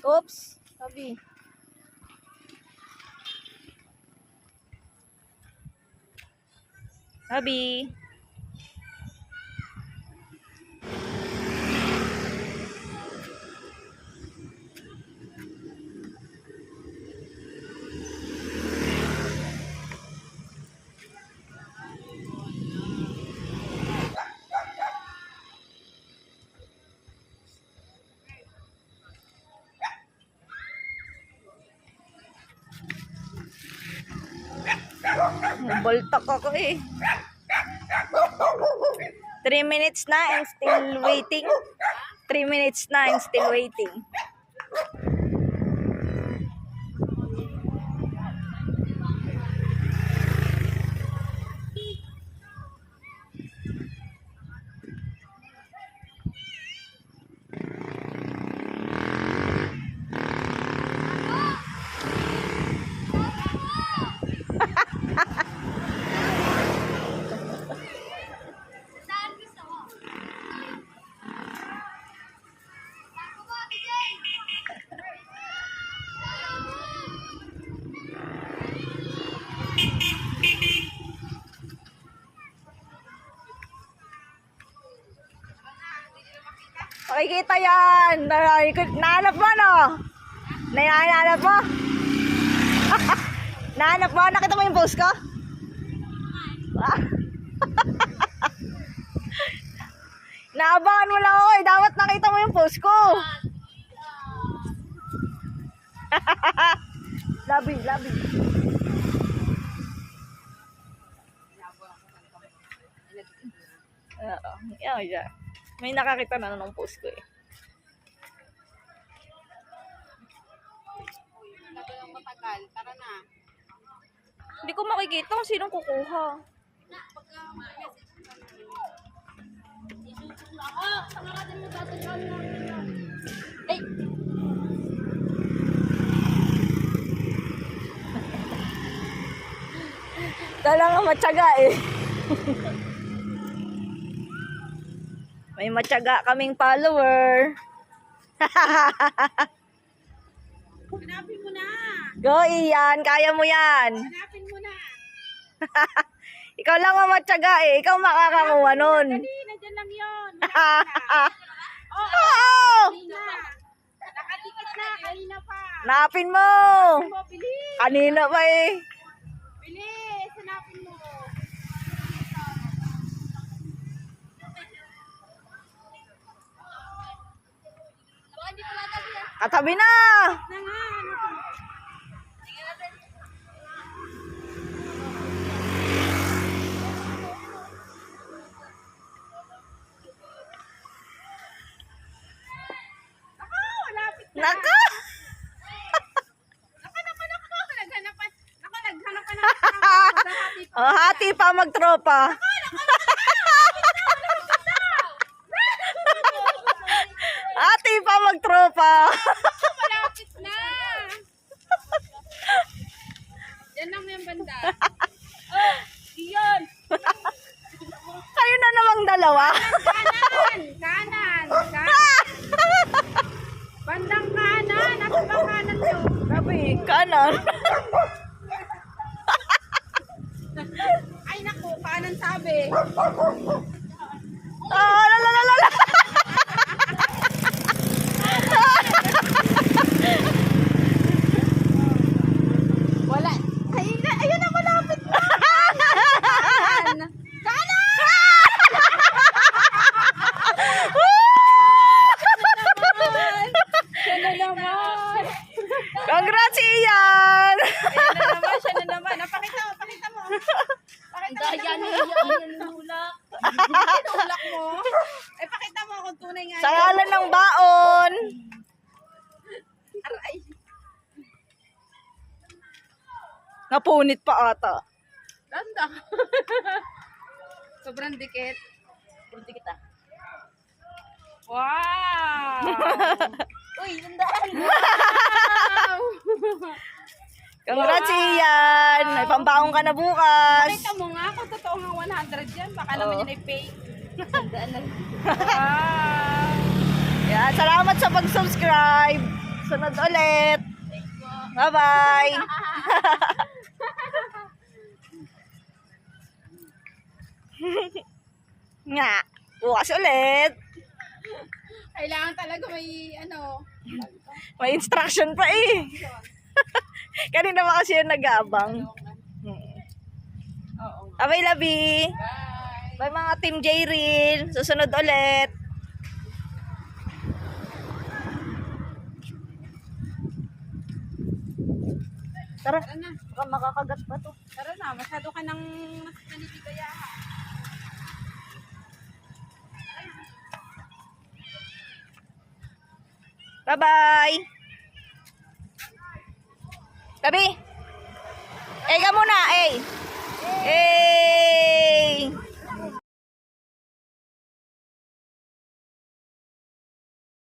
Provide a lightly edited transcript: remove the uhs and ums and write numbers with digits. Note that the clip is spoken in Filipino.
Oops, sabi. Sabi. Baltak ako eh. 3 minutes na and still waiting. 3 minutes na and still waiting. Makikita yan. Nahanap mo, no? Nahanap mo? Nahanap mo? Nakita mo yung post ko? Naabangan mo lang ako eh. Dapat nakita mo yung post ko. Labi. Yeah. May nakakita na nung post ko eh. Matagal, tara na. Hindi ko makikita kung sinong kukuha. Ay! Talagang matyaga eh. May matyaga kaming follower. Hanapin mo na. Go Ian, kaya mo yan. Hanapin mo na. Ikaw lang ang matyaga eh. Ikaw makakakuha nun. Dali, nandyan lang yun. Oo! Kanina. Nakadikit na, kanina pa. Hanapin mo. Bilis. Kanina pa eh. Bilis, hanapin mo. Katabi na. Na nga, hanapin mo. Malapit na. Naka! Naghanapan. Oh, hati pa magtropa. Hati pa magtropa. Malapit na. Yan lang yung banda. Oh, iyon. Kayo na namang dalawa. Kanan. Bandang kanan. Nasa bang kanan nyo? Sabi, kanan. Ay naku, kanan sabi. Ah, lalalala. Wala. Ayun na, malapit na. Kanan. Siya na naman. Congrats, Ian! Siya na naman. Pakita mo. Pakita mo hulak. Hulak mo. Eh, pakita mo kung tunay nga. Sa ngalan ng baon. Aray. Napunit pa ata. Ganda. Sobrang dikit. Wow! Uy, tandaan. Wow! Congrats, Ian! May pambaong ka na bukas. Pakita mo nga kung totoo nga 100 yan. Baka naman yun ay fake. Tandaan lang. Wow! Yan, salamat sa pag-subscribe. Susunod ulit. Bye-bye. Nga. Bukas ulit. Kailangan talaga may ano. May instruction pa eh. Kanina pa kasi yung nag-aabang. Oo. Abay, labi. Bye. Bye mga Team J-Reel. Susunod ulit. Tara. Tara na. Baka makakagat pa to. Tara na. Masyado ka nang nanitigayahan. Bye-bye. Labi. Eh ka muna, eh. Eh.